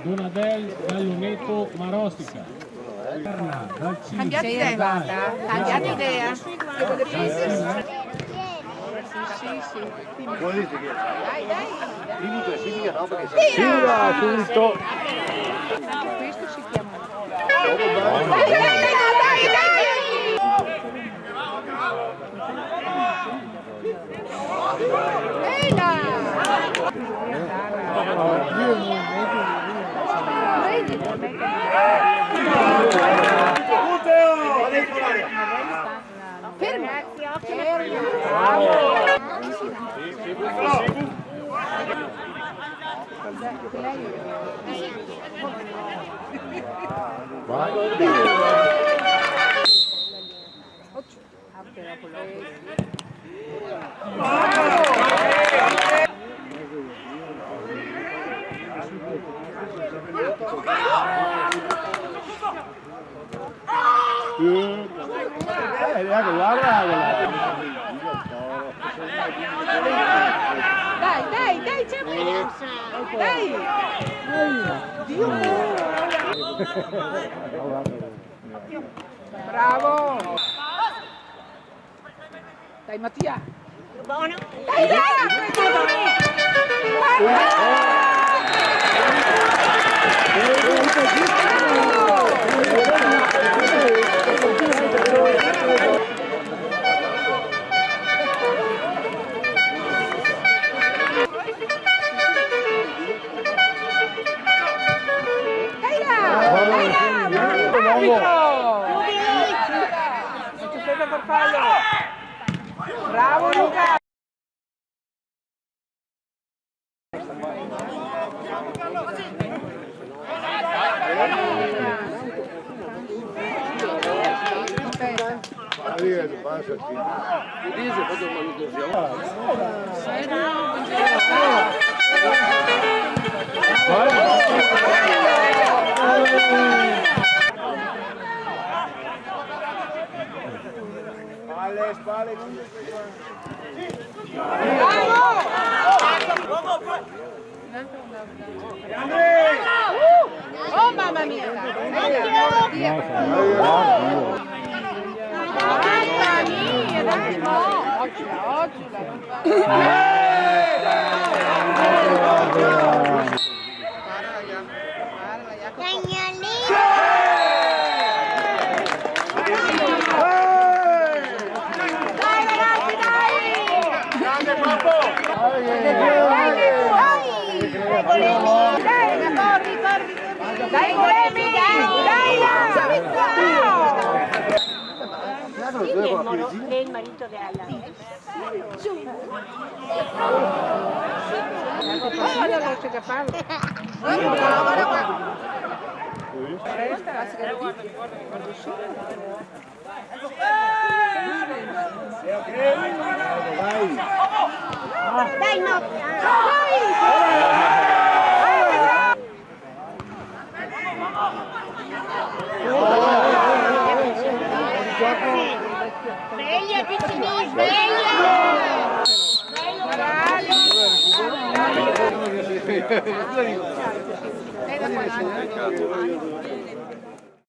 Donadel dal Luneto Marostica. Cambiate idea. Cambiate idea. Dai, dai. Subito. Questo si chiama. Dai, dai, dai. Dai, dai, dai, c'è dai! Dio! Bravo! Dai Mattia! Buono! Dai, dai! Non ci serve per farlo! Bravo Luca! Spalle. Oh mamma mia! Mamma mia, dai, oggi dai, Golemi, dai, è il marito che ha la... Guarda, non c'è che farlo. Dai, no! Sveglia, piccini, sveglia! Bravo!